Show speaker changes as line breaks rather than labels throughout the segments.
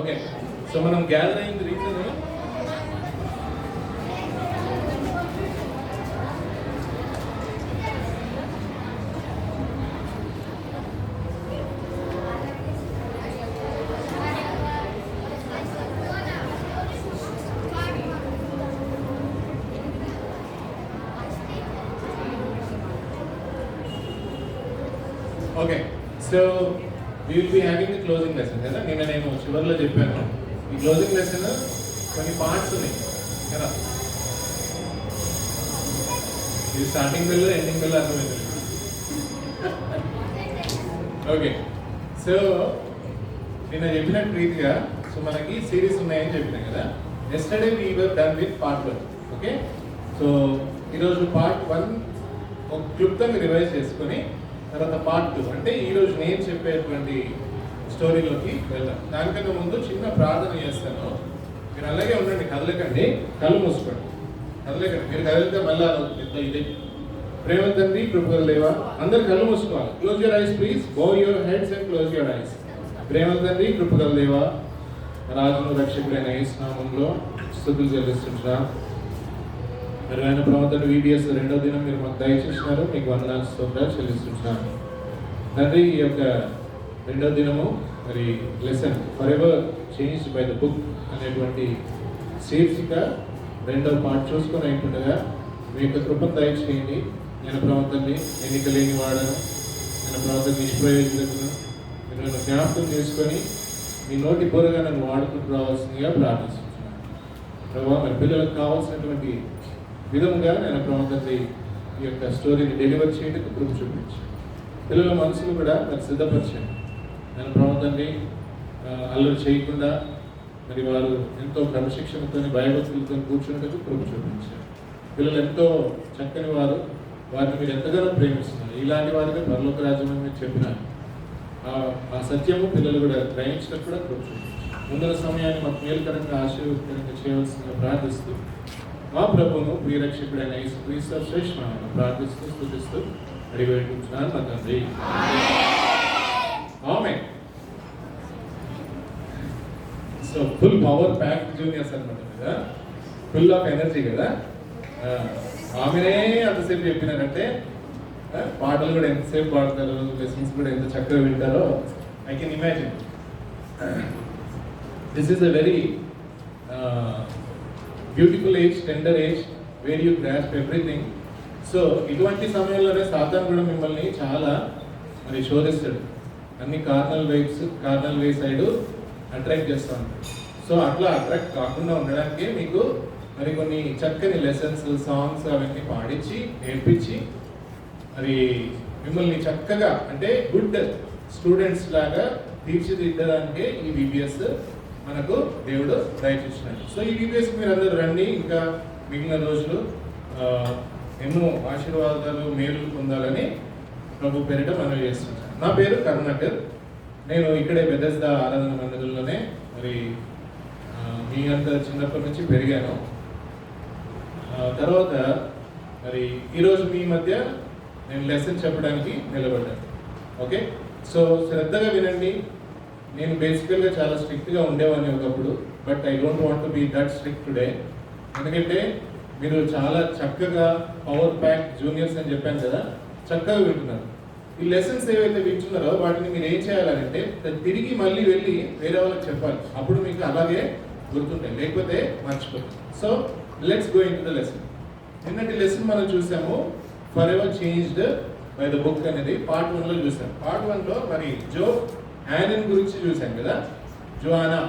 Okay, so మనం gather అయిన reason okay. So we will be having the closing lesson కదా. నేను చివరిలో చెప్పాను ఈ క్లోజింగ్ లెసన్ కొన్ని పార్ట్స్ ఉన్నాయి కదా. ఇది స్టార్టింగ్ బెల్ ఎండింగ్ బెల్ అర్థమైంది. ఓకే, సో నేను చెప్పినట్టు రీతిగా సో మనకి సిరీస్ ఉన్నాయని చెప్పినా కదా. Yesterday we were done with part 1. Okay, so ఈరోజు పార్ట్ 1 ఒక క్లుప్తంగా రివైజ్ చేసుకొని తర్వాత పార్ట్ 2 అంటే ఈరోజు నేను చెప్పేటువంటి స్టోరీలోకి వెళ్దాం. దానికన్నా ముందు చిన్న ప్రార్థన చేస్తాను. మీరు అలాగే ఉండండి, కదలకండి, కళ్ళు మూసుకోండి, కదలకండి. మీరు కదిలితే మళ్ళీ పెద్ద ఇదే. ప్రేమ తండ్రి, కృపగల దేవా, అందరు కళ్ళు మూసుకోవాలి. Close your eyes please, bow your heads and close your eyes. ప్రేమ తండ్రి, కృపగల దేవా, రాజును రక్షకుడైన యేసు నామములో స్తుతులు చెల్లిస్తుంటున్నా. మెరుగైన ప్రవర్తన VBS 2వ దినం మీరు మాకు దయచేసినారు, మీకు వందనాలు స్తోత్రాలు చెల్లిస్తున్నాను తండ్రి. ఈ యొక్క 2వ దినము మరి lesson for ever changed by the book అనేటువంటి శీర్షిక 2వ పార్ట్ చూసుకొని అయిపోతుండగా మీ యొక్క కృపను దయచేయండి. నేను ప్రవర్తనని ఎన్నిక లేని వాడను, నేను ప్రవర్తన నిష్ప్రయోజకులను మీరు నన్ను జ్ఞాపకం చేసుకొని మీ నోటి బోరగా నన్ను వాడుకుంటూ రావాల్సిందిగా ప్రార్థిస్తున్నాను ప్రభావ. మరి పిల్లలకు కావాల్సినటువంటి విధంగా నేను ప్రవర్తనని ఈ యొక్క స్టోరీని డెలివర్ చేయడానికి కృప చూపించి పిల్లల మనసును కూడా మరి సిద్ధపరచండి. నేను ప్రవర్తనని అల్లరి చేయకుండా మరి వారు ఎంతో క్రమశిక్షణతో భయభక్తులతో కూర్చున్నట్టుకు కృప చూపించారు. పిల్లలు ఎంతో చక్కని వారు, వారిని మీరు ఎంతగానో ప్రేమిస్తున్నారు. ఇలాంటి వారిగా పరలోక రాజ్యం అని మీరు చెప్పినారు. ఆ సత్యము పిల్లలు కూడా గ్రహించినట్టు కూడా కృప చూపించారు. ముందుల సమయాన్ని మాకు మేలుకరంగా ఆశీర్వదకరంగా చేయవలసిందిగా ప్రార్థిస్తూ మా ప్రభువును ప్రియరక్షకుడైన యేసుక్రీస్తు శ్రేష్ఠనామమున ప్రార్థిస్తూ స్తుతిస్తూ అడిగి వేడుకుంటున్నాను మా తండ్రి. Amen. So full power pack juniors అనమాట కదా, ఫుల్ ఆఫ్ ఎనర్జీ కదా. ఆమెనే అంతసేపు చెప్పినారంటే పాటలు కూడా ఎంతసేపు పాడతారు, లెసన్స్ కూడా ఎంత చక్కగా వింటారో I can imagine. This is a very beautiful age, tender age where you grasp everything. So ఇటువంటి సమయంలోనే సాతాను కూడా మిమ్మల్ని చాలా మరి శోధిస్తాడు. అన్ని కార్నల్ వే సైడ్ అట్రాక్ట్ చేస్తూ ఉంటాడు. సో అట్లా అట్రాక్ట్ కాకుండా ఉండడానికి మీకు మరి కొన్ని చక్కని లెసన్స్, సాంగ్స్ అవన్నీ పాడించి నేర్పించి మరి మిమ్మల్ని చక్కగా అంటే గుడ్ స్టూడెంట్స్ లాగా తీర్చిదిద్దడానికే ఈ VBS మనకు దేవుడు దయచేసినాడు. సో ఈ VBS మీరు అందరూ రండి. ఇంకా మిగిలిన రోజులు ఎన్నో ఆశీర్వాదాలు మేలు పొందాలని ప్రభు పేరిట మనం చేస్తున్నాం. నా పేరు కరుణాకర్. నేను ఇక్కడే బెథెస్దా ఆరాధన మందిరంలోనే మరి మీ అంత చిన్నప్పటి నుంచి పెరిగాను. తర్వాత మరి ఈరోజు మీ మధ్య నేను లెసన్ చెప్పడానికి నిలబడ్డాను. ఓకే, సో శ్రద్ధగా వినండి. నేను బేసికల్గా చాలా స్ట్రిక్ట్గా ఉండేవాడిని ఒకప్పుడు, but I don't want to be that strict today. ఎందుకంటే మీరు చాలా చక్కగా పవర్ ప్యాక్ జూనియర్స్ అని చెప్పాను కదా, చక్కగా వింటున్నారు. ఈ లెసన్స్ ఏవైతే వింటున్నారో వాటిని మీరు ఏం చేయాలంటే తిరిగి మళ్ళీ వెళ్ళి వేరే వాళ్ళకి చెప్పాలి. అప్పుడు మీకు అలాగే గుర్తుంటాయి, లేకపోతే మర్చిపోతాయి. So let's go into the lesson. నిన్నటి లెసన్ మనం చూసాము forever changed by the book అనేది పార్ట్ 1లో చూసాం. పార్ట్ 1లో మరి యానన్ గురించి చూసాం కదా. జోయానా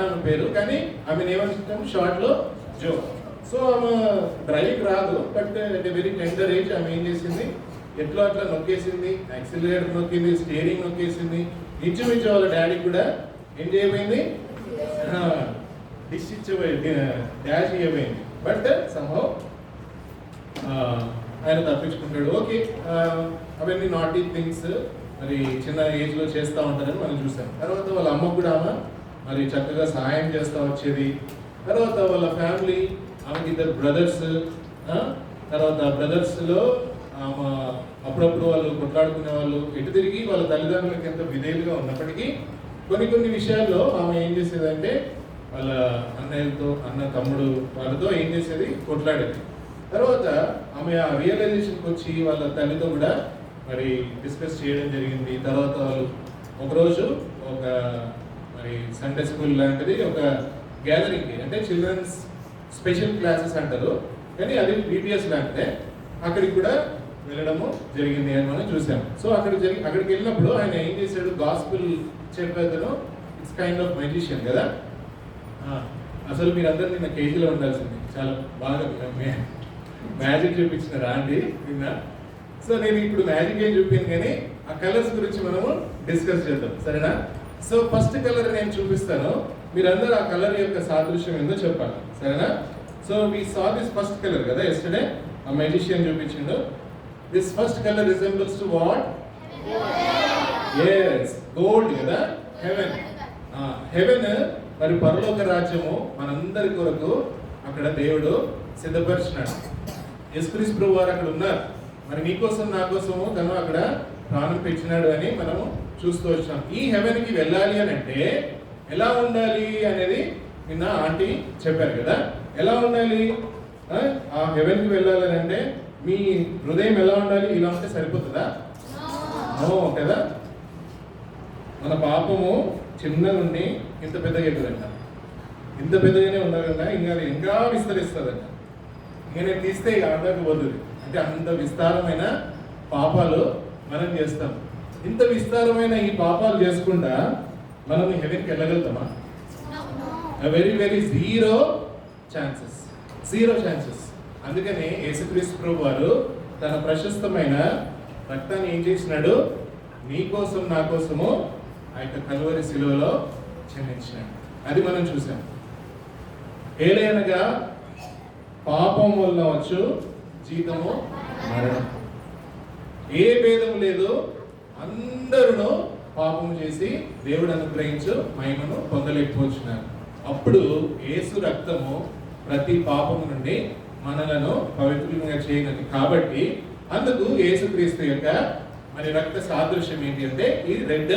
అని పేరు, కానీ ఆమె ఏమనుకుంటాము షార్ట్లో జో. సో ఆమె డ్రైవింగ్ రాదు, but at a very tender age ఆమె ఏం చేసింది, ఎట్లా అట్లా నొక్కేసింది, యాక్సిలరేటర్ నొక్కింది, స్టీరింగ్ నొక్కేసింది. ఇంచుమించు వాళ్ళ డాడీ కూడా ఏం చేయబోయింది, డాష్ ఇవ్వబోయింది. బట్ సంహౌ ఆయన తప్పించుకుంటాడు. ఓకే, అవన్నీ నాటీ థింగ్స్ మరి చిన్న ఏజ్లో చేస్తూ ఉంటారని మనం చూసాం. తర్వాత వాళ్ళ అమ్మకు కూడా ఆమె మరి చక్కగా సహాయం చేస్తూ వచ్చేది. తర్వాత వాళ్ళ ఫ్యామిలీ, ఆమెకి 2 బ్రదర్స్. తర్వాత బ్రదర్స్లో అప్పుడప్పుడు వాళ్ళు కొట్లాడుకునే వాళ్ళు. ఎటు తిరిగి వాళ్ళ తల్లిదండ్రులకి ఎంత విధేయులుగా ఉన్నప్పటికీ కొన్ని కొన్ని విషయాల్లో ఆమె ఏం చేసేదంటే వాళ్ళ అన్నయ్యలతో తమ్ముడు వాళ్ళతో ఏం చేసేది, కొట్లాడేది. తర్వాత ఆమె ఆ రియలైజేషన్కి వచ్చి వాళ్ళ తల్లితో కూడా మరి డిస్కస్ చేయడం జరిగింది. తర్వాత వాళ్ళు ఒకరోజు ఒక మరి సండే స్కూల్ లాంటిది ఒక గ్యాదరింగ్కి, అంటే చిల్డ్రన్స్ స్పెషల్ క్లాసెస్ అంటారు కానీ అది బీపీఎస్ లాంటిదే, అక్కడికి కూడా వెళ్ళడము జరిగింది అని మనం చూసాం. సో అక్కడికి వెళ్ళినప్పుడు ఆయన ఏం చేశాడు, గాస్పుల్ చెప్పేదను ఇట్స్ కైండ్ ఆఫ్ మెజిషియన్ కదా. అసలు మీరందరూ నిన్న కేజీలో ఉండాల్సింది, చాలా బాగా మ్యాజిక్ చూపించినారా అండి నిన్న. సో నేను ఇప్పుడు మ్యాజిక్ ఏం చూపించాను కానీ ఆ కలర్స్ గురించి మనము డిస్కస్ చేద్దాం, సరేనా? సో ఫస్ట్ కలర్ నేను చూపిస్తాను, మీరందరూ ఆ కలర్ యొక్క సాదృశ్యం ఏందో చెప్పాలి, సరేనా? So we saw this first colour కదా ఎస్టర్డే, ఆ మెజిషియన్ చూపించిండు. This first colour resembles to what? yes gold కదా, హెవెన్. హెవెన్ మరి పరలోక రాజ్యము మనందరి కొరకు అక్కడ దేవుడు సిద్ధపరిచినాడు. యేసుక్రీస్తు ప్రభువు వారు అక్కడ ఉన్నారు, మరి నీకోసం నా కోసము తను అక్కడ ప్రాణం పెంచినాడు అని మనము చూస్తూ వచ్చాం. ఈ హెవెన్కి వెళ్ళాలి అని అంటే ఎలా ఉండాలి అనేది నిన్న ఆంటీ చెప్పారు కదా. ఎలా ఉండాలి? ఆ హెవెన్కి వెళ్ళాలి అంటే మీ హృదయం ఎలా ఉండాలి? ఇలా ఉంటే సరిపోతుందా? నో కదా. మన పాపము చిన్నగా ఉండి ఇంత పెద్దగా అవుతుందంట, ఇంత పెద్దగానే ఉండాలంట, ఇంకా విస్తరిస్తుందంట. ఇంకా నేను తీస్తే ఇక అందరికి పోతుంది, అంటే అంత విస్తారమైన పాపాలు మనం చేస్తాం. ఇంత విస్తారమైన ఈ పాపాలు చేసుకుంటా మనం హెవెన్కి వెళ్ళగలుగుతామా? Very very zero chances. అందుకని యేసుక్రీస్తు ప్రభు వారు తన ప్రశస్తమైన రక్తాన్ని ఏం చేసినాడు? నీ కోసం నా కోసము ఆ యొక్క కల్వరి శిలువలో చెందించినాడు. అది మనం చూసాం. ఏలైనగా పాపం వల్ల వచ్చు జీతము మరణం. ఏ భేదం లేదు, అందరూ పాపం చేసి దేవుడు అనుగ్రహించు మహిమను పొందలేకపోతున్నారు. అప్పుడు యేసు రక్తము ప్రతి పాపము నుండి మనలను పవిత్రంగా చేయనది. కాబట్టి అందుకు యేసుక్రీస్తు యొక్క మరి రక్త సాదృశ్యం ఏంటి అంటే ఈ రెడ్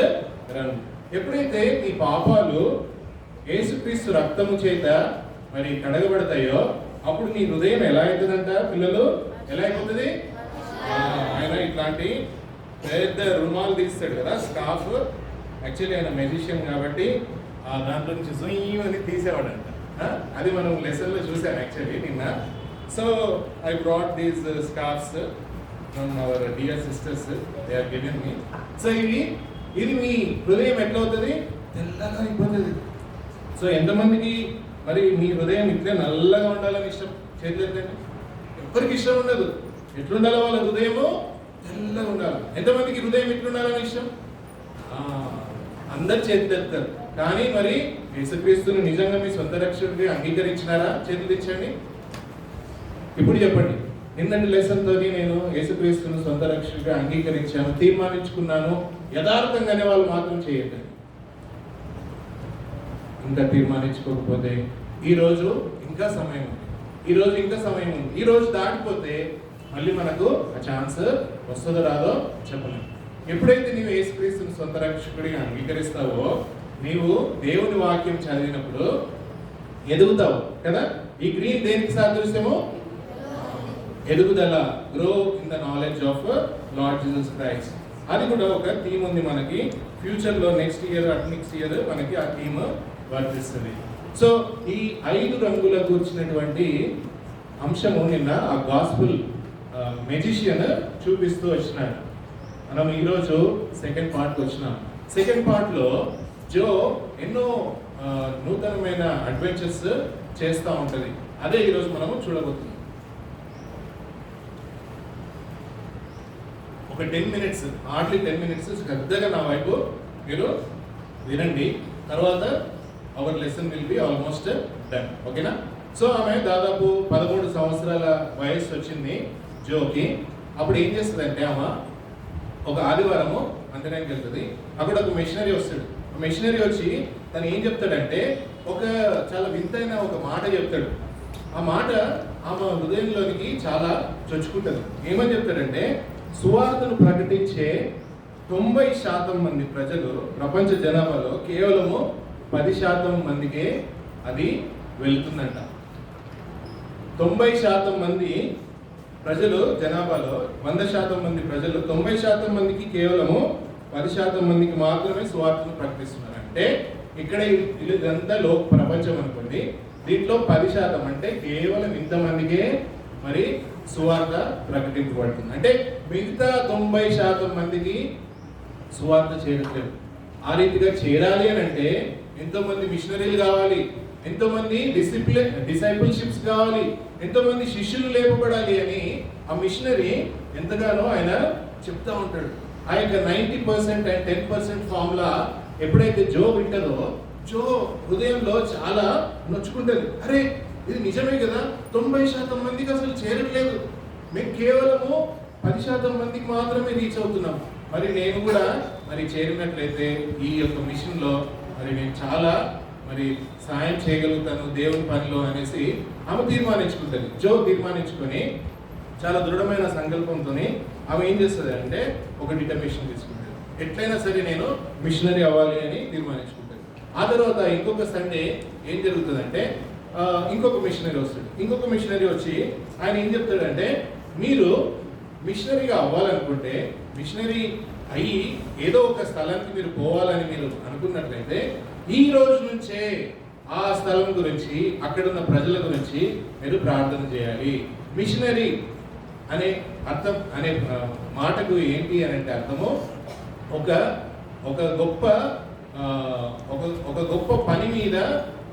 రంగు. ఎప్పుడైతే ఈ పాపాలు యేసుక్రీస్తు రక్తము చేత మరి కడగబడతాయో అప్పుడు నీ హృదయం ఎలా అవుతుందంట పిల్లలు? ఎలా అయిపోతుంది? ఆయన ఇట్లాంటి పెద్ద రుమాలు తీస్తాడు కదా, స్కార్ఫ్. యాక్చువల్లీ ఆయన మెజిషియన్ కాబట్టి ఆ దాంట్లో నుంచి జుయ్యని తీసేవాడంట. అది మనం లెసన్లో చూసాం యాక్చువల్లీ నిన్న. So I brought these scarves from our dear sisters, they are given me. So ఇది మీ హృదయం ఎట్లా అవుతుంది? తెల్లగా అయిపోతుంది. సో ఎంతమందికి మరి మీ హృదయం ఇట్లే నల్లగా ఉండాలని ఇష్టం? చేతులెత్తండి. ఎవరికి ఇష్టం ఉండదు. ఎట్లుండాలో వాళ్ళ హృదయము తెల్లగా ఉండాలి. ఎంతమందికి హృదయం ఎట్లుండాలని ఇష్టం? అందరు చేతులెత్తారు. కానీ మరి యేసుక్రీస్తుని నిజంగా మీ సొంత రక్షకుడిగా అంగీకరించినారా? చేతులు తెచ్చండి. ఇప్పుడు చెప్పండి, నిన్నటి లెసన్తో నేను యేసుక్రీస్తుని సొంత రక్షకుడిగా అంగీకరించాను, తీర్మానించుకున్నాను, యథార్థంగానే వాళ్ళు మాత్రం చేయొద్దండి. ఇంకా తీర్మానించుకోకపోతే ఈరోజు ఇంకా సమయం ఉంది, ఈ రోజు దాటిపోతే మళ్ళీ మనకు ఆ ఛాన్స్ వస్తుందో రాదో చెప్పలేము. ఎప్పుడైతే నీవు యేసుక్రీస్తుని సొంత రక్షకుడిగా అంగీకరిస్తావో నీవు దేవుని వాక్యం చదివినప్పుడు ఎదుగుతావు కదా. ఈ గ్రీన్ దేనికి సాదృశ్యము? ఎదుగుదల, grow in the knowledge of lord Jesus Christ. అది కూడా ఒక థీమ్ ఉంది మనకి. ఫ్యూచర్లో నెక్స్ట్ ఇయర్ మనకి ఆ థీమ్ వర్తిస్తుంది. సో ఈ 5 రంగుల కూర్చున్నటువంటి అంశము నిన్న ఆ గాస్పుల్ మెజిషియన్ చూపిస్తూ వచ్చినాడు. మనం ఈరోజు సెకండ్ పార్ట్కి వచ్చినాం. సెకండ్ పార్ట్లో జో ఎన్నో నూతనమైన అడ్వెంచర్స్ చేస్తూ ఉంటుంది. అదే ఈరోజు మనము చూడబోతున్నాం. ఒక 10 మినిట్స్, హార్డ్లీ 10 మినిట్స్ శ్రద్ధగా నా వైపు మీరు వినండి. తర్వాత our lesson will be almost done. ఓకేనా? సో ఆమె దాదాపు 13 సంవత్సరాల వయసు వచ్చింది జోకి. అప్పుడు ఏం చేస్తుందంటే ఆమె ఒక ఆదివారము మందిరానికి వెళ్తుంది. అక్కడ ఒక మిషనరీ వస్తాడు. మిషనరీ వచ్చి తను ఏం చెప్తాడంటే ఒక చాలా వింతైన ఒక మాట చెప్తాడు. ఆ మాట ఆమె హృదయంలోనికి చాలా చొచ్చుకుంటుంది. ఏమని చెప్తాడంటే, సువార్తను ప్రకటించే 90% మంది ప్రజలు ప్రపంచ జనాభాలో కేవలము 10% మందికే అది వెళ్తుందంట. 90% మంది ప్రజలు జనాభాలో 100% మంది ప్రజలు 90% మందికి కేవలము 10% మందికి మాత్రమే సువార్తను ప్రకటిస్తున్నారు. అంటే ఇక్కడ ఇదంతా ప్రపంచం అనుకోండి, దీంట్లో 10% అంటే కేవలం ఇంతమందికే మరి సువార్త ప్రకటించబడుతుంది. అంటే మిగతా 90% మందికి సువార్త చేరట్లేదు. ఆ రీతిగా చేరాలి అని అంటే ఎంతోమంది మిషనరీలు కావాలి, ఎంతోమంది డిసైపుల్షిప్స్ కావాలి, ఎంతోమంది శిష్యులు లేపబడాలి అని ఆ మిషనరీ ఎంతగానో ఆయన చెప్తా ఉంటాడు. ఆ యొక్క 90% అండ్ 10% ఫార్ములా ఎప్పుడైతే జో వింటదో, జో హృదయంలో చాలా నొచ్చుకుంటుంది. అరే ఇది నిజమే కదా, 90% మందికి అసలు చేరట్లేదు, మేము కేవలము 10% మందికి మాత్రమే రీచ్ అవుతున్నాం. మరి నేను కూడా మరి చేరినట్లయితే ఈ యొక్క మిషన్లో మరి నేను చాలా మరి సాయం చేయగలుగుతాను దేవుని పనిలో అనేసి ఆమె తీర్మానించుకుంటుంది. జో తీర్మానించుకొని చాలా దృఢమైన సంకల్పంతో ఆమె ఏం చేస్తుంది అంటే ఒక డిటర్మినేషన్ తీసుకుంటుంది. ఎట్లయినా సరే నేను మిషనరీ అవ్వాలి అని తీర్మానించుకుంటుంది. ఆ తర్వాత ఇంకొక సండే ఏం జరుగుతుందంటే ఇంకొక మిషనరీ వస్తుంది. ఇంకొక మిషనరీ వచ్చి ఆయన ఏం చెప్తాడంటే, మీరు మిషనరీగా అవ్వాలనుకుంటే, మిషనరీ అయ్యి ఏదో ఒక స్థలానికి మీరు పోవాలని మీరు అనుకున్నట్లయితే ఈ రోజు నుంచే ఆ స్థలం గురించి, అక్కడున్న ప్రజల గురించి మీరు ప్రార్థన చేయాలి. మిషనరీ అనే అర్థం అనే మాటకు ఏంటి అని అంటే అర్థము ఒక గొప్ప పని మీద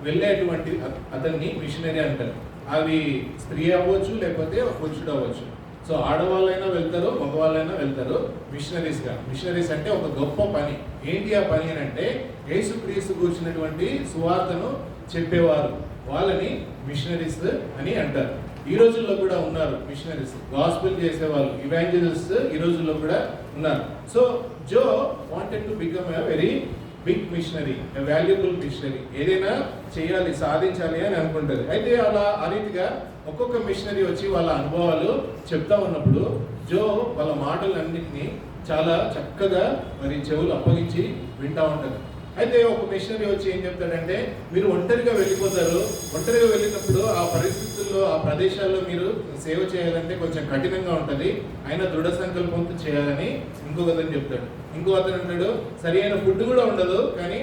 వెళ్ళేటువంటి అతన్ని మిషనరీ అంటారు. అవి స్త్రీ అవ్వచ్చు, లేకపోతే పురుషుడు అవ్వచ్చు. సో ఆడవాళ్ళైనా వెళ్తారు, మగవాళ్ళైనా వెళ్తారు మిషనరీస్గా. మిషనరీస్ అంటే ఒక గొప్ప పని. ఏంటి ఆ పని అని అంటే యేసుక్రీస్తు కూర్చున్నటువంటి సువార్తను చెప్పేవారు, వాళ్ళని మిషనరీస్ అని అంటారు. ఈ రోజుల్లో కూడా ఉన్నారు మిషనరీస్, గాస్పెల్ చేసేవాళ్ళు, ఇవాంజలిస్ట్స్ ఈ రోజుల్లో కూడా ఉన్నారు. So Jo wanted to become a very big missionary, a valuable missionary. ఏదైనా చేయాలి, సాధించాలి అని అనుకుంటుంది. అయితే ఆ రీతిగా ఒక్కొక్క మిషనరీ వచ్చి వాళ్ళ అనుభవాలు చెప్తా ఉన్నప్పుడు జో వాళ్ళ మాటలన్నింటినీ చాలా చక్కగా మరి చెవులు అప్పగించి వింటా ఉంటారు. అయితే ఒక మిషనరీ వచ్చి ఏం చెప్తాడంటే, మీరు ఒంటరిగా వెళ్ళిపోతారు, ఒంటరిగా వెళ్ళినప్పుడు ఆ పరిస్థితుల్లో, ఆ ప్రదేశాల్లో మీరు సేవ చేయాలంటే కొంచెం కఠినంగా ఉంటుంది, అయినా దృఢ సంకల్పంతో చేయాలని ఇంకొక అతను చెప్తాడు. ఇంకో అతను అంటాడు, సరి అయిన ఫుడ్ కూడా ఉండదు, కానీ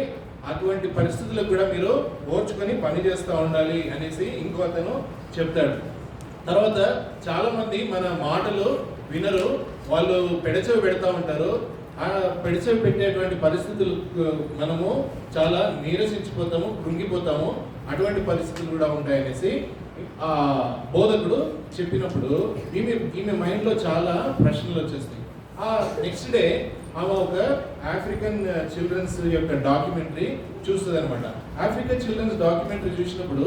అటువంటి పరిస్థితులకు కూడా మీరు ఓర్చుకొని పని చేస్తూ ఉండాలి అనేసి ఇంకో అతను చెప్తాడు. తర్వాత చాలా మంది మన మాటలు వినరు, వాళ్ళు పెడచెవి పెడతా ఉంటారు. ఆ పెడచెవి పెట్టేటువంటి పరిస్థితులు మనము చాలా నీరసించిపోతాము, కృంగిపోతాము. అటువంటి పరిస్థితులు కూడా ఉంటాయనేసి ఆ బోధకుడు చెప్పినప్పుడు ఈమె మైండ్లో చాలా ప్రశ్నలు వచ్చేస్తాయి. ఆ నెక్స్ట్ డే ఆమె ఒక ఆఫ్రికన్ చిల్డ్రన్స్ యొక్క డాక్యుమెంటరీ చూస్తుంది అనమాట. ఆఫ్రికన్ చిల్డ్రన్స్ డాక్యుమెంటరీ చూసినప్పుడు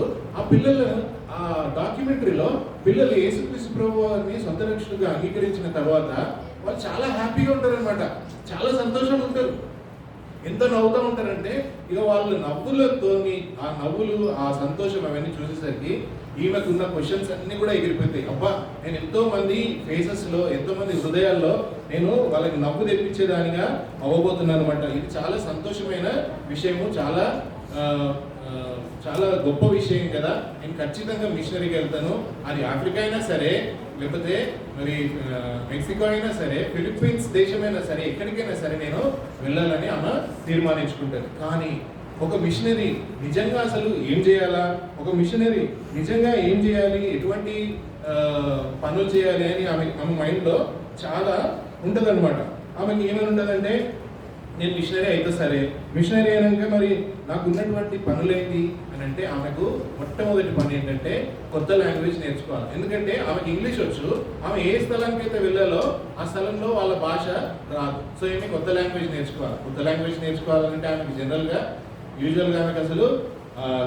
ఆ డాక్యుమెంటరీలో పిల్లలు యేసుక్రీస్తు ప్రభువుని సొంత రక్షకుడిగా అంగీకరించిన తర్వాత వాళ్ళు చాలా హ్యాపీగా ఉంటారనమాట, చాలా సంతోషంగా ఉంటారు. ఎంత నవ్వుతూ ఉంటారంటే ఇక వాళ్ళు నవ్వులతోని, ఆ నవ్వులు, ఆ సంతోషం అవన్నీ చూసేసరికి ఈమెకున్న క్వశ్చన్స్ అన్ని కూడా ఎగిరిపోతాయి. అబ్బా, నేను ఎంతో మంది ఫేసెస్లో, ఎంతో మంది హృదయాల్లో నేను వాళ్ళకి నవ్వు తెప్పించేదానిగా అవ్వబోతున్నాను అనమాట. ఇది చాలా సంతోషమైన విషయము, చాలా గొప్ప విషయం కదా. నేను ఖచ్చితంగా మిషనరీకి వెళ్తాను. అది ఆఫ్రికా అయినా సరే, లేకపోతే మరి మెక్సికో అయినా సరే, ఫిలిప్పీన్స్ దేశమైనా సరే, ఎక్కడికైనా సరే నేను వెళ్ళాలని ఆమె తీర్మానించుకుంటారు. కానీ ఒక మిషనరీ నిజంగా అసలు ఏం చేయాలా, ఒక మిషనరీ నిజంగా ఏం చేయాలి, ఎటువంటి పనులు చేయాలి అని ఆమె మైండ్లో చాలా ఉంటుందన్నమాట. ఆమెకి ఏమైనా ఉంటుందంటే, నేను మిషనరీ అయితే సరే, మిషనరీ అయినాక మరి నాకు ఉన్నటువంటి పనులేంటి అని అంటే ఆమెకు మొట్టమొదటి పని ఏంటంటే కొత్త లాంగ్వేజ్ నేర్చుకోవాలి. ఎందుకంటే ఆమెకి ఇంగ్లీష్ వచ్చు, ఆమె ఏ స్థలానికి అయితే వెళ్ళాలో ఆ స్థలంలో వాళ్ళ భాష రాదు. సో ఏమి కొత్త లాంగ్వేజ్ నేర్చుకోవాలి. కొత్త లాంగ్వేజ్ నేర్చుకోవాలంటే ఆమెకి యూజువల్గా ఆమెకు అసలు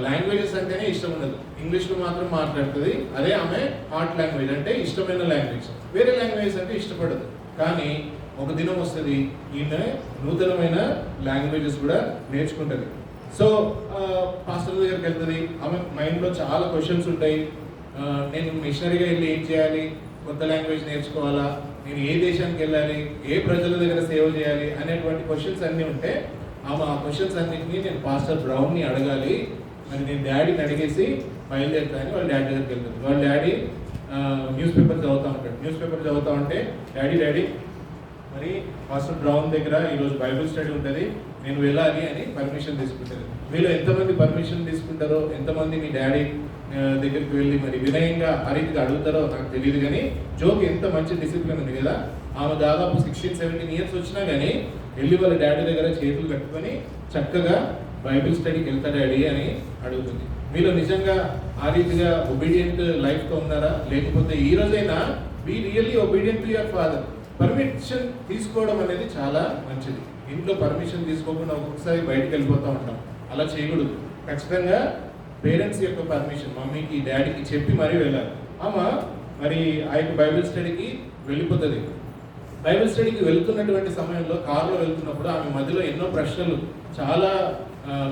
లాంగ్వేజెస్ అంటేనే ఇష్టం ఉండదు. ఇంగ్లీష్లో మాత్రం మాట్లాడుతుంది, అదే ఆమె హార్ట్ లాంగ్వేజ్, అంటే ఇష్టమైన లాంగ్వేజ్. వేరే లాంగ్వేజ్ అంటే ఇష్టపడదు. కానీ ఒక దినం వస్తుంది, ఈమె నూతనమైన లాంగ్వేజెస్ కూడా నేర్చుకుంటుంది. సో పాస్టర్ దగ్గరికి వెళ్తుంది. ఆమె మైండ్లో చాలా క్వశ్చన్స్ ఉంటాయి. నేను మిషనరీగా వెళ్ళి ఏం చేయాలి, కొత్త లాంగ్వేజ్ నేర్చుకోవాలా, నేను ఏ దేశానికి వెళ్ళాలి, ఏ ప్రజల దగ్గర సేవ చేయాలి అనేటువంటి క్వశ్చన్స్ అన్నీ ఉంటే ఆమె ఆ క్వశ్చన్స్ అన్నింటినీ నేను పాస్టర్ బ్రౌన్ని అడగాలి, మరి నేను డాడీని అడిగేసి బయలుదేరుతాను. వాళ్ళ డాడీ దగ్గరికి వెళ్తుంది. వాళ్ళ డాడీ న్యూస్ పేపర్ చదువుతూ ఉంటాడు. న్యూస్ పేపర్ చదువుతూ ఉంటే డాడీ మరి పాస్టర్ బ్రౌన్ దగ్గర ఈరోజు బైబిల్ స్టడీ ఉంటుంది, నేను వెళ్ళాలి అని పర్మిషన్ తీసుకుంటారు. మీరు ఎంతమంది పర్మిషన్ తీసుకుంటారో, ఎంతమంది మీ డాడీ దగ్గరికి వెళ్ళి మరి వినయంగా ఆ రీతిగా అడుగుతారో నాకు తెలియదు. కానీ జోక్ ఎంత మంచి డిసిప్లిన్ ఉంది కదా. ఆమె దాదాపు 16-17 ఇయర్స్ వచ్చినా కానీ వెళ్ళి వాళ్ళ డాడీ దగ్గర చేతులు కట్టుకొని చక్కగా బైబిల్ స్టడీకి వెళ్తా డాడీ అని అడుగుతుంది. మీరు నిజంగా ఆ రీతిగా ఒబీడియంట్ లైఫ్తో ఉన్నారా? లేకపోతే ఈ రోజైనా be really obedient to your father. Permission తీసుకోవడం అనేది చాలా మంచిది. ఇంట్లో పర్మిషన్ తీసుకోకుండా ఒక్కొక్కసారి బయటకు వెళ్ళిపోతూ ఉంటాం. అలా చేయకూడదు. ఖచ్చితంగా పేరెంట్స్ యొక్క పర్మిషన్ మమ్మీకి డాడీకి చెప్పి మరీ వెళ్ళాలి. ఆమె మరి ఆ యొక్క బైబిల్ స్టడీకి వెళ్ళిపోతుంది. బైబిల్ స్టడీకి వెళ్తున్నటువంటి సమయంలో కారులో వెళ్తున్నప్పుడు ఆమె మధ్యలో ఎన్నో ప్రశ్నలు, చాలా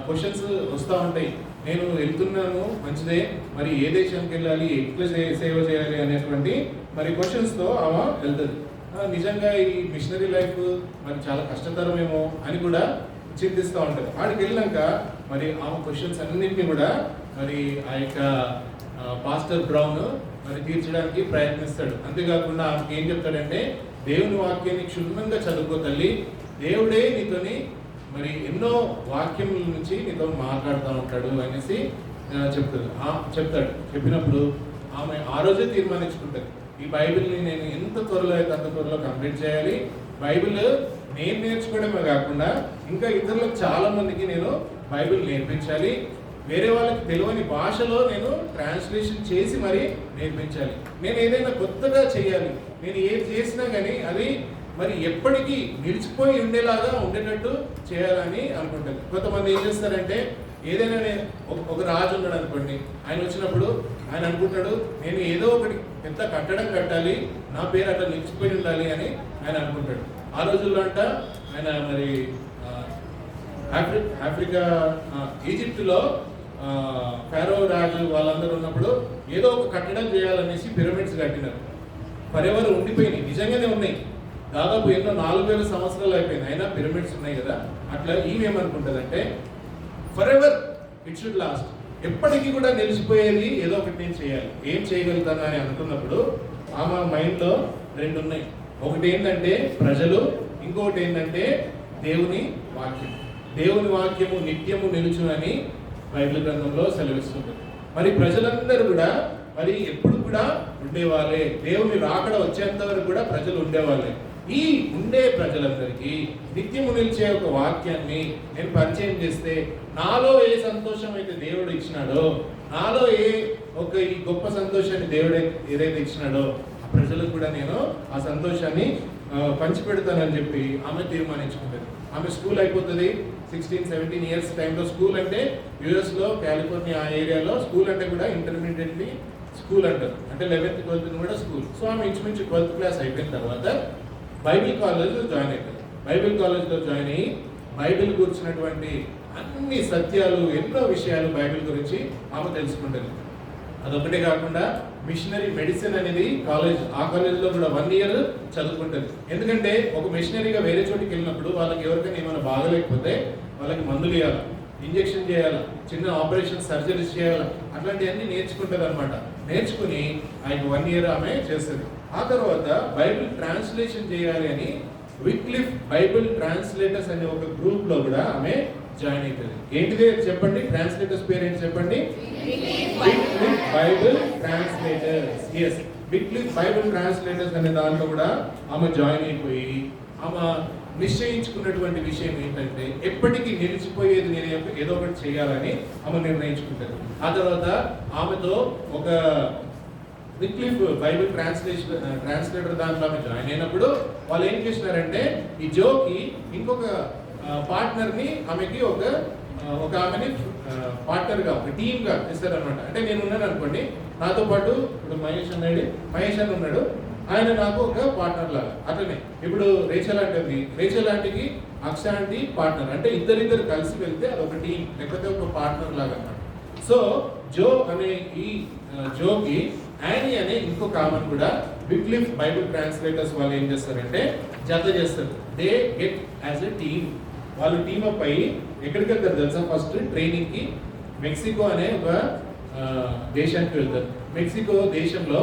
క్వశ్చన్స్ వస్తూ ఉంటాయి. నేను వెళ్తున్నాను మంచిదే, మరి ఏ దేశానికి వెళ్ళాలి, ఎట్లా సేవ చేయాలి అనేటువంటి మరి క్వశ్చన్స్తో ఆమె వెళ్తుంది. నిజంగా ఈ మిషనరీ లైఫ్ మరి చాలా కష్టతరమేమో అని కూడా చింతిస్తూ ఉంటారు. ఆడికి వెళ్ళాక మరి ఆమె క్వశ్చన్స్ అన్నింటినీ కూడా మరి ఆ యొక్క పాస్టర్ బ్రౌన్ మరి తీర్చడానికి ప్రయత్నిస్తాడు. అంతేకాకుండా ఆమెకి ఏం చెప్తాడంటే, దేవుని వాక్యాన్ని క్షుణ్ణంగా చదువుకో తల్లి, దేవుడే నీతోని మరి ఎన్నో వాక్యముల నుంచి నీతో మాట్లాడుతూ ఉంటాడు అనేసి చెప్తాడు. చెప్పినప్పుడు ఆమె ఆ రోజే తీర్మానించుకుంటారు, ఈ బైబిల్ని నేను ఎంత త్వరలో అయితే అంత త్వరలో కంప్లీట్ చేయాలి. బైబిల్ నేను నేర్చుకోవడమే కాకుండా ఇంకా ఇతరులకు చాలా మందికి నేను బైబిల్ నేర్పించాలి. వేరే వాళ్ళకి తెలియని భాషలో నేను ట్రాన్స్లేషన్ చేసి మరి నేర్పించాలి. నేను ఏదైనా కొత్తగా చేయాలి. నేను ఏది చేసినా కానీ అది మరి ఎప్పటికీ నిలిచిపోయి ఉండేలాగా ఉండేటట్టు చేయాలని అనుకుంటాను. కొంతమంది ఏం చేస్తారంటే, ఏదైనా ఒక రాజు ఉన్నాడు అనుకోండి, ఆయన వచ్చినప్పుడు ఆయన అనుకుంటాడు, నేను ఏదో ఒకటి పెద్ద కట్టడం కట్టాలి, నా పేరు అట్లా నిలిచిపోయి ఉండాలి అని ఆయన అనుకుంటాడు. ఆ రోజుల్లో అంట ఆయన మరి ఆఫ్రికా ఈజిప్ట్లో ఫారో రాజు వాళ్ళందరూ ఉన్నప్పుడు ఏదో ఒక కట్టడం చేయాలనేసి పిరమిడ్స్ కట్టినారు. ఫరెవర్ ఉండిపోయినాయి, నిజంగానే ఉన్నాయి. దాదాపు ఎన్నో 4000 సంవత్సరాలు అయిపోయింది, అయినా పిరమిడ్స్ ఉన్నాయి కదా. అట్లా ఈమెమనుకుంటుందంటే, ఫరెవర్ ఇట్ షుడ్ లాస్ట్, ఎప్పటికీ కూడా నిలిచిపోయేది ఏదో ఒకటి నేను చేయాలి, ఏం చేయగలుగుతాను అని అనుకున్నప్పుడు ఆమె మైండ్లో 2 ఉన్నాయి. ఒకటి ఏంటంటే ప్రజలు, ఇంకొకటి ఏంటంటే దేవుని వాక్యం. దేవుని వాక్యము నిత్యము నిలుచునని బైబిల్ గ్రంథంలో సెలవిస్తుంది. మరి ప్రజలందరూ కూడా మరి ఎప్పుడు కూడా ఉండేవాళ్ళే, దేవుని రాకడ వచ్చేంత వరకు కూడా ప్రజలు ఉండేవాళ్ళే. ఈ ఉండే ప్రజలందరికీ నిత్యము నిలిచే ఒక వాక్యాన్ని నేను పరిచయం చేస్తే, నాలో ఏ సంతోషం అయితే దేవుడు ఇచ్చినాడో, నాలో ఈ గొప్ప సంతోషాన్ని దేవుడు ఏదైతే ఇచ్చినాడో ఆ ప్రజలకు కూడా నేను ఆ సంతోషాన్ని పంచిపెడతానని చెప్పి ఆమె తీర్మానించుకుంటుంది. ఆమె స్కూల్ అయిపోతుంది. 16-17 ఇయర్స్ టైంలో స్కూల్ అంటే యుఎస్లో కాలిఫోర్నియా ఆ ఏరియాలో స్కూల్ అంటే కూడా ఇంటర్మీడియట్లీ స్కూల్ అంటారు, అంటే 11th 12th కూడా స్కూల్. సో ఆమె ఇంచుమించు 12th క్లాస్ అయిపోయిన తర్వాత బైబిల్ కాలేజ్లో జాయిన్ అవుతారు. బైబిల్ కాలేజ్లో జాయిన్ అయ్యి బైబిల్ గురించినటువంటి అన్ని సత్యాలు, ఎన్నో విషయాలు బైబిల్ గురించి ఆమె తెలుసుకుంటుంది. అదొకటే కాకుండా మిషనరీ మెడిసిన్ అనేది ఆ కాలేజ్లో కూడా 1 year చదువుకుంటుంది. ఎందుకంటే ఒక మిషనరీగా వేరే చోటికి వెళ్ళినప్పుడు వాళ్ళకి ఎవరికైనా ఏమైనా బాగలేకపోతే వాళ్ళకి మందులు ఇవ్వాలి, ఇంజెక్షన్ చేయాలి, చిన్న ఆపరేషన్ సర్జరీస్ చేయాలి, అట్లాంటివన్నీ నేర్చుకుంటుంది అనమాట. నేర్చుకుని ఆయన 1 year ఆమె చేస్తుంది. ఆ తర్వాత బైబిల్ ట్రాన్స్లేషన్ చేయాలి అని విక్లిఫ్ బైబిల్ ట్రాన్స్లేటర్స్ అనే ఒక గ్రూప్లో కూడా ఆమె జాయిన్ అవుతుంది. ఏంటిదే చెప్పండి, ట్రాన్స్లేటర్స్ పేరు ఏంటి చెప్పండి? Wycliffe Bible translators. Yes, Wycliffe Bible translators అనే దాంట్లో కూడా ఆమె జాయిన్ అయిపోయి ఆమె నిశ్చయించుకున్నటువంటి విషయం ఏంటంటే, ఎప్పటికీ నిలిచిపోయేది నేను ఏదో ఒకటి చేయాలని ఆమె నిర్ణయించుకుంటారు. ఆ తర్వాత ఆమెతో ఒక విక్లిఫ్ బైబిల్ ట్రాన్స్లేటర్ దాంట్లో ఆమె జాయిన్ అయినప్పుడు వాళ్ళు ఏం చేసినారంటే, ఈ జోకి ఇంకొక పార్ట్నర్ని ఆమెకి ఒక ఆమెని పార్ట్నర్గా, ఒక టీమ్గా ఇస్తారనమాట. అంటే నేను ఉన్నాను అనుకోండి, నాతో పాటు ఇప్పుడు మహేష్ అని ఉన్నాడు, ఆయన నాకు ఒక పార్ట్నర్ లాగా. అట్లనే ఇప్పుడు రేచల్ ఆంటీ, రేచల్ ఆంటీకి అక్ష ఆంటీ పార్ట్నర్, అంటే ఇద్దరిద్దరు కలిసి వెళ్తే అది ఒక టీం, లేకపోతే ఒక పార్ట్నర్ లాగా అన్నమాట. సో జో అనే ఈ జోకి యానీ అనే ఇంకో కామన్ కూడా విక్లిఫ్ బైబిల్ ట్రాన్స్లేటర్స్ వాళ్ళు ఏం చేస్తారంటే జత చేస్తారు. They get as a team. వాళ్ళు టీమ్ అప్ అయ్యి ఎక్కడికి వెళ్తారు తెలుసా? ఫస్ట్ ట్రైనింగ్ కి మెక్సికో అనే ఒక దేశానికి వెళ్తారు. మెక్సికో దేశంలో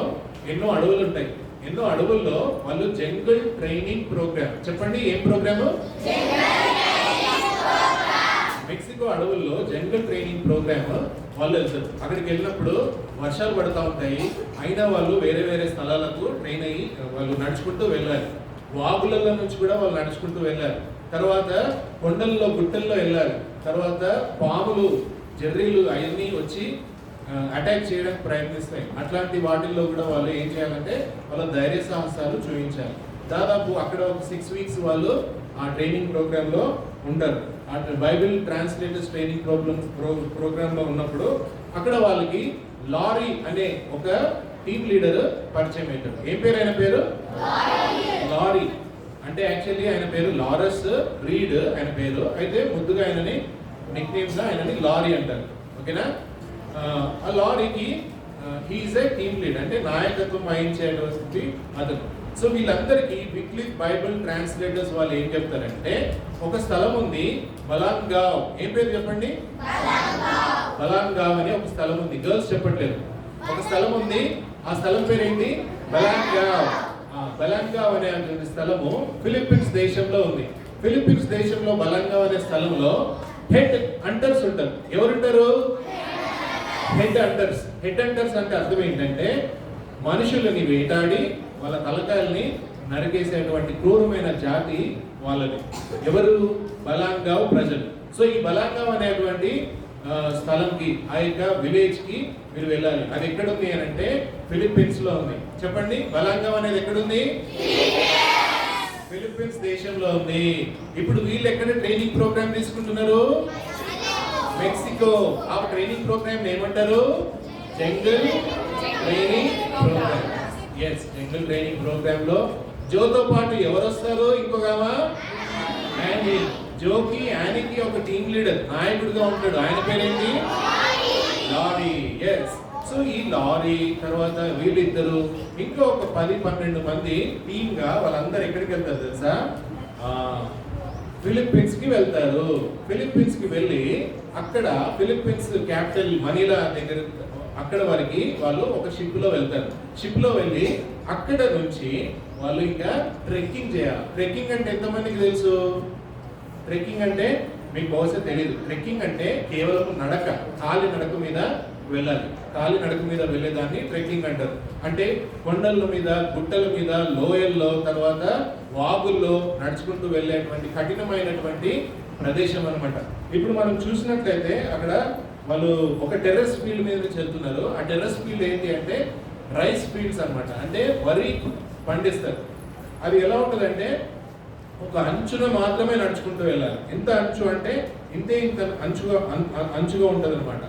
ఎన్నో అడవులు ఉంటాయి. ఎన్నో అడవుల్లో వాళ్ళు జంగల్ ట్రైనింగ్ ప్రోగ్రామ్, చెప్పండి ఏం ప్రోగ్రాము? మెక్సికో అడవుల్లో జంగల్ ట్రైనింగ్ ప్రోగ్రామ్ వాళ్ళు వెళ్తారు. అక్కడికి వెళ్ళినప్పుడు వర్షాలు పడుతూ ఉంటాయి, అయినా వాళ్ళు వేరే వేరే స్థలాలకు ట్రైన్ అయ్యి వాళ్ళు నడుచుకుంటూ వెళ్ళాలి. వాగులలో నుంచి కూడా వాళ్ళు నడుచుకుంటూ వెళ్ళాలి. తర్వాత కొండల్లో గుట్టల్లో వెళ్ళాలి. తర్వాత పాములు జర్రీలు అవన్నీ వచ్చి అటాక్ చేయడానికి ప్రయత్నిస్తాయి. అట్లాంటి వాటిల్లో కూడా వాళ్ళు ఏం చేయాలంటే వాళ్ళ ధైర్య సాహసాలు చూపించాలి. దాదాపు అక్కడ ఒక 6 weeks వాళ్ళు ఆ ట్రైనింగ్ ప్రోగ్రాంలో ఉంటారు. ఆ బైబిల్ ట్రాన్స్లేటర్స్ ట్రైనింగ్ ప్రోగ్రాంలో ఉన్నప్పుడు అక్కడ వాళ్ళకి లారీ అనే ఒక టీమ్ లీడర్ పరిచయం అవుతాడు. ఏం పేరు ఆయన పేరు? లారీ. అంటే యాక్చువల్లీ ఆయన పేరు లారస్ రీడ్ ఆయన పేరు. అయితే ముద్దుగా ఆయనని నిక్ నేమ్స్ గా ఆయనని లారీ అంటారు. ఓకేనా? ఆ లారీకి హీఈస్ ఏ టీమ్ లీడ్, అంటే నాయకత్వం వహించేటువంటి అతను. సో వీళ్ళందరికీ విక్లిఫ్ బైబిల్ ట్రాన్స్లేటర్స్ వాళ్ళు ఏం చెప్తారంటే, ఒక స్థలం ఉంది బలాంగావ్. ఏం పేరు చెప్పండి? బలాంగావ్ అని ఒక స్థలం ఉంది. గర్ల్స్ చెప్పట్లేదు. ఒక స్థలం ఉంది, ఆ స్థలం పేరు ఏంటి? బలాంగావ్. బలాంగావ్ అనే స్థలము ఫిలిప్పీన్స్ దేశంలో ఉంది. ఫిలిప్పీన్స్ దేశంలో బలాంగావ్ అనే స్థలంలో హెడ్ హంటర్స్ ఉంటారు. ఎవరుంటారు? Head hunters. హెడ్ హంటర్స్ అంటే అర్థం ఏంటంటే మనుషులని వేటాడి వాళ్ళ తలకాయల్ని నరికేసేటువంటి క్రూరమైన జాతి వాళ్ళని. ఎవరు? బలాంగావ్ ప్రజలు. సో ఈ బలాంగావ్ అనేటువంటి స్థలంకి, ఆ యొక్క విలేజ్ కి మీరు వెళ్ళాలి. అది ఎక్కడ ఉంది అని అంటే ఫిలిప్పీన్స్ లో ఉంది. చెప్పండి, బలాంగావ్ అనేది ఎక్కడుంది? ఫిలిప్పీన్స్ దేశంలో ఉంది. ఇప్పుడు వీళ్ళు ఎక్కడ ట్రైనింగ్ ప్రోగ్రామ్ తీసుకుంటున్నారు? మెక్సికో. ఆ ట్రైనింగ్ ప్రోగ్రామ్ ఏమంటారు? జంగల్ ట్రైనింగ్ ప్రోగ్రామ్. ఎస్, జంగల్ ట్రైనింగ్ ప్రోగ్రామ్ లో జోతో పాటు ఎవరు వస్తారు? ఇంకొకమా యానీ. జోకి యానీకి ఒక టీమ్ లీడర్, నాయకుడిగా ఉంటాడు. ఆయన పేరేంటి? లారీ. ఎస్. సో ఈ లారీ తర్వాత వీళ్ళిద్దరు ఇంకా ఒక 10-12 మంది టీమ్ గా వాళ్ళందరూ ఎక్కడికి వెళ్తారు తెలుసా? ఫిలిప్పీన్స్ కి వెళ్తారు. ఫిలిప్పీన్స్ కి వెళ్ళి అక్కడ ఫిలిప్పీన్స్ క్యాపిటల్ మనీలా దగ్గర అక్కడ వరకు వాళ్ళు ఒక షిప్ లో వెళ్తారు. షిప్ లో వెళ్ళి అక్కడ నుంచి వాళ్ళు ఇంకా ట్రెక్కింగ్ చేయాలి. ట్రెక్కింగ్ అంటే ఎంతమందికి తెలుసు? ట్రెక్కింగ్ అంటే మీకు బహుశా తెలియదు. ట్రెక్కింగ్ అంటే కేవలం నడక, కాలి నడక మీద వెళ్ళాలి. కాలి నడక మీద వెళ్ళేదాన్ని ట్రెక్కింగ్ అంటారు. అంటే కొండల మీద, గుట్టల మీద, లోయల్లో, తర్వాత వాగుల్లో నడుచుకుంటూ వెళ్ళేటువంటి కఠినమైనటువంటి ప్రదేశం అన్నమాట. ఇప్పుడు మనం చూసినట్లయితే అక్కడ వాళ్ళు ఒక టెర్రస్ ఫీల్డ్ మీద వెళ్తున్నారు. ఆ టెర్రస్ ఫీల్డ్ ఏంటి అంటే రైస్ ఫీల్డ్స్ అన్నమాట. అంటే వరి పండిస్తారు. అది ఎలా ఉంటుందంటే ఒక అంచున మాత్రమే నడుచుకుంటూ వెళ్ళాలి. ఎంత అంచు అంటే ఇంత అంచుగా ఉంటుంది అనమాట.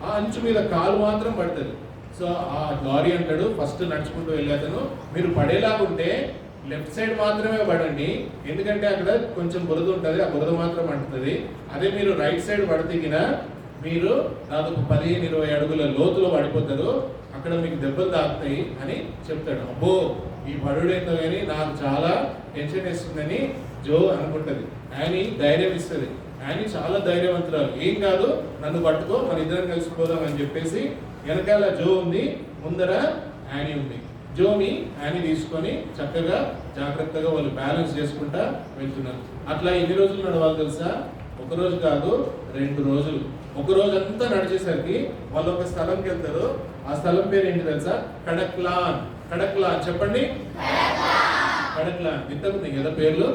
ఆ అంచు మీద కాలు మాత్రం పడుతుంది. సో ఆ లారీ అంటాడు, ఫస్ట్ నడుచుకుంటూ వెళ్ళేతను, మీరు పడేలాగుంటే లెఫ్ట్ సైడ్ మాత్రమే పడండి, ఎందుకంటే అక్కడ కొంచెం బురద ఉంటుంది, ఆ బురద మాత్రం అంటుంది. అదే మీరు రైట్ సైడ్ పడితేగిన మీరు దాదాపు 15-20 అడుగుల లోతులో పడిపోతారు, అక్కడ మీకు దెబ్బలు తాకుతాయి అని చెప్తాడు. అబ్బో ఈ పడుడేందో కానీ నాకు చాలా టెన్షన్ వేస్తుందని జో అనుకుంటుంది. యానీ ధైర్యం ఇస్తుంది. యానీ చాలా ధైర్యవంతురాలు. ఏం కాదు, నన్ను పట్టుకో, మన ఇద్దరం కలిసిపోదాం అని చెప్పేసి వెనకాల జో ఉంది, ముందర యానీ ఉంది. జోని యానీ తీసుకొని చక్కగా జాగ్రత్తగా వాళ్ళు బ్యాలెన్స్ చేసుకుంటా వెళ్తున్నారు. అట్లా ఎన్ని రోజులు నడవాలి తెలుసా? ఒక రోజు కాదు, 2 రోజులు. ఒక రోజు అంతా నడిచేసరికి వాళ్ళు ఒక స్థలంకి వెళ్తారు. ఆ స్థలం పేరు ఏంటి తెలుసా? కడక్లాన్. కడక్లాన్ చెప్పండి. కడక్లాన్. ఇంతకుముందు కదా పేర్లు.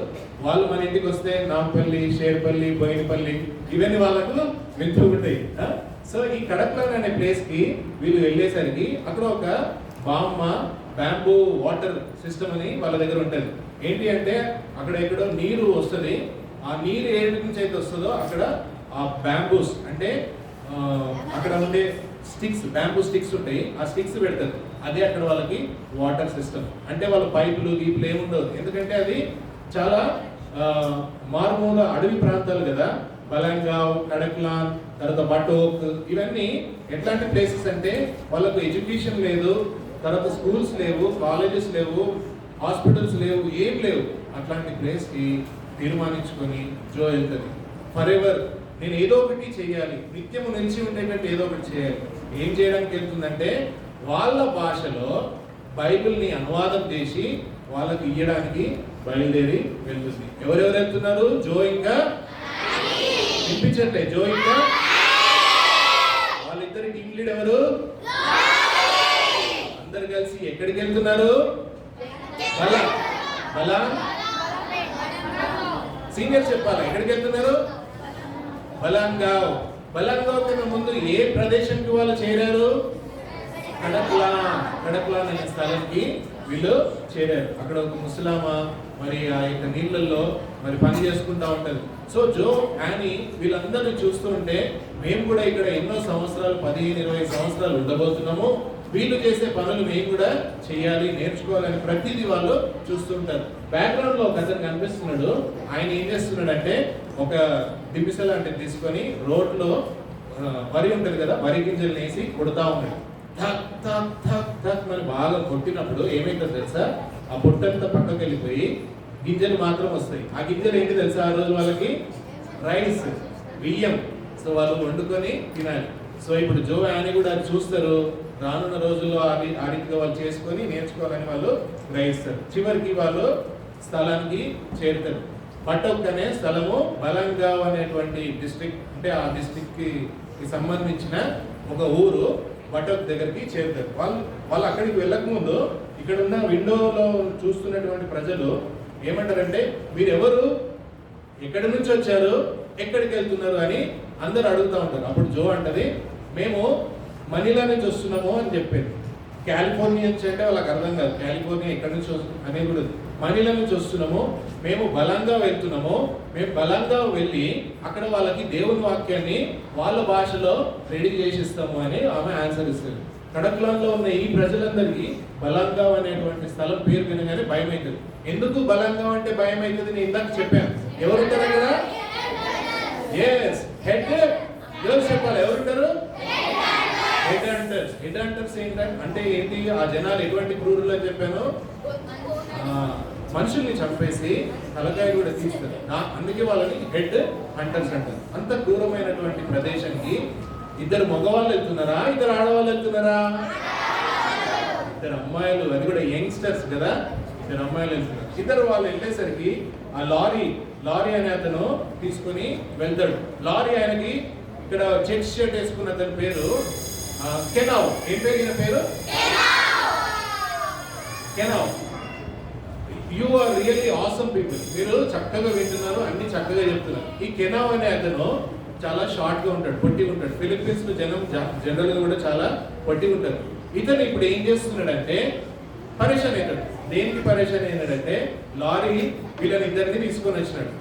వాళ్ళు మన ఇంటికి వస్తే నాంపల్లి, షేర్పల్లి, బోయినపల్లి ఇవన్నీ వాళ్ళకు వింటుంటాయి. సో ఈ కడక్లాన్ అనే ప్లేస్ కి వీళ్ళు వెళ్ళేసరికి అక్కడ ఒక బ్యాంబూ వాటర్ సిస్టమ్ అని వాళ్ళ దగ్గర ఉంటుంది. ఏంటి అంటే అక్కడ ఎక్కడో నీరు వస్తుంది. ఆ నీరు ఏ నుంచి అయితే వస్తుందో అక్కడ ఆ బ్యాంబూస్ అంటే అక్కడ ఉండే స్టిక్స్, బ్యాంబూ స్టిక్స్ ఉంటాయి, ఆ స్టిక్స్ పెడతారు. అదే అక్కడ వాళ్ళకి వాటర్ సిస్టమ్. అంటే వాళ్ళ పైపులు గీపులు ఏముండవు, ఎందుకంటే అది చాలా మారుమూల అడవి ప్రాంతాలు కదా. బలంగావ్, కడక్లాన్, తర్వాత బటోక్, ఇవన్నీ ఎట్లాంటి ప్లేసెస్ అంటే వాళ్ళకు ఎడ్యుకేషన్ లేదు, తర్వాత స్కూల్స్ లేవు, కాలేజెస్ లేవు, హాస్పిటల్స్ లేవు, ఏం లేవు. అట్లాంటి ప్లేస్కి తీర్మానించుకొని జో వెళ్తుంది. ఫర్ ఎవర్ నేను ఏదో ఒకటి చేయాలి, నిత్యము నిలిచి ఉండేటట్టు ఏదో ఒకటి చేయాలి. ఏం చేయడానికి వెళ్తుందంటే వాళ్ళ భాషలో బైబిల్ని అనువాదం చేసి వాళ్ళకి ఇయ్యడానికి బయలుదేరి వెళ్తుంది. ఎవరెవరు వెళ్తున్నారు? జో ఇంకా వినిపించట్లే. జో ఇంకా వాళ్ళిద్దరి టీం లీడ్ ఎవరు? అందరు కలిసి ఎక్కడికి వెళ్తున్నారు? బలా సీనియర్ చెప్పాలి. ఎక్కడికి వెళ్తున్నారు? బలంగావ్. బలంగావ్ కన్నా ముందు ఏ ప్రదేశానికి వాళ్ళు చేరారు? కడక్లాన్ అనే స్థలంకి వీళ్ళు చేరారు. అక్కడ ఒక ముసలామా మరి ఆ యొక్క నీళ్ళల్లో మరి పని చేసుకుంటా ఉంటది. సో జో, యానీ వీళ్ళందరినీ చూస్తూ ఉంటే మేము కూడా ఇక్కడ ఎన్నో సంవత్సరాలు, 15-20 సంవత్సరాలు ఉండబోతున్నాము, వీళ్ళు చేసే పనులు మేము కూడా చేయాలి, నేర్చుకోవాలని ప్రతిదీ వాళ్ళు చూస్తుంటారు. బ్యాక్గ్రౌండ్ లో ఒక అతను కనిపిస్తున్నాడు. ఆయన ఏం చేస్తున్నాడంటే ఒక దిబ్బిస లాంటిది తీసుకొని రోడ్లో వరి ఉంటది కదా, వరి గింజలు వేసి కొడతా ఉన్నాడు. థక్ థక్ థక్ థక్ మరి బాగా కొట్టినప్పుడు ఏమైతుందో తెలుసా? ఆ పొట్టంతా పక్కకి వెళ్ళిపోయి గింజలు మాత్రం వస్తాయి. ఆ గింజలు ఏంటి తెలుసా? ఆ రోజు వాళ్ళకి రైస్, బియ్యం. సో వాళ్ళు వండుకొని తినాలి. సో ఇప్పుడు జో, యానీ కూడా అది చూస్తారు. రానున్న రోజుల్లో ఆ రీతిగా వాళ్ళు చేసుకొని నేర్చుకోవాలని వాళ్ళు గ్రహిస్తారు. చివరికి వాళ్ళు స్థలానికి చేరుతారు. బటోక్ అనే స్థలము బలంగావ్ అనేటువంటి డిస్ట్రిక్ట్, అంటే ఆ డిస్ట్రిక్ట్ కి సంబంధించిన ఒక ఊరు. బటోక్ దగ్గరికి చేరుతారు. వాళ్ళు అక్కడికి వెళ్ళకముందు ఇక్కడ ఉన్న విండోలో చూస్తున్నటువంటి ప్రజలు ఏమంటారంటే, మీరెవరు, ఎక్కడి నుంచి వచ్చారు, ఎక్కడికి వెళ్తున్నారు అని అందరు అడుగుతూ ఉంటారు. అప్పుడు జో అంటది, మేము మనీలా నుంచి వస్తున్నాము అని చెప్పారు. కాలిఫోర్నియా నుంచి అంటే వాళ్ళకి అర్థం కాదు. కాలిఫోర్నియా ఎక్కడి నుంచి అనేది కూడా మనీలా నుంచి వస్తున్నాము, మేము బలంగా వెళ్తున్నాము, మేము బలంగా వెళ్ళి అక్కడ వాళ్ళకి దేవుని వాక్యాన్ని వాళ్ళ భాషలో రెడీ చేసిస్తాము అని ఆమె ఆన్సర్ ఇస్తుంది. కడక్లాన్లో ఉన్న ఈ ప్రజలందరికీ బలంగావ్ అనేటువంటి స్థలం పేరు వినగానే భయం అవుతుంది. ఎందుకు బలంగావ్ అంటే భయం అవుతుంది? నేను ఇందాక చెప్పాను. ఎవరుంటారు అక్కడ? Yes, head. ఎవరు చెప్పాలి? ఎవరుంటారు? Head hunters. హెడ్ హంటర్స్ అంటే ఏంటి? ఆ జనాలు ఎటువంటి క్రూరులు అని చెప్పాను, మనుషుల్ని చంపేసి తలకాయ కూడా తీస్తారు. అందుకే వాళ్ళని హెడ్ హంటర్స్ అంటారు. అంత క్రూరమైనటువంటి ప్రదేశానికి ఇద్దరు మగవాళ్ళు వెళ్తున్నారా, ఇద్దరు ఆడవాళ్ళు వెళ్తున్నారా? ఇద్దరు అమ్మాయిలు, అది కూడా యంగ్స్టర్స్ కదా, ఇద్దరు అమ్మాయిలు వెళ్తున్నారు. ఇద్దరు వాళ్ళు వెళ్ళేసరికి ఆ లారీ అనే అతను తీసుకుని వెళ్తాడు. లారీ ఆయనకి ఇక్కడ చెక్ షర్ట్ వేసుకున్న అతని పేరు కెనావ్. ఏం పేరు ఈయన పేరు? కెనావ్. You are really awesome people. మీరు చక్కగా వింటున్నారు, అన్ని చక్కగా చెప్తున్నారు. ఈ కెనావ్ అనే అతను చాలా షార్ట్ గా ఉంటాడు, పొట్టిగా ఉంటాడు. ఫిలిప్పీన్స్ లో జనరల్ గా కూడా చాలా పొట్టిగా ఉంటారు. ఇతను ఇప్పుడు ఏం చేస్తున్నాడంటే పరేషాన్ అవుతాడు. దేనికి పరేషాన్ అయినాడంటే, లారీ వీళ్ళని ఇద్దరిని తీసుకొని వచ్చినాడు.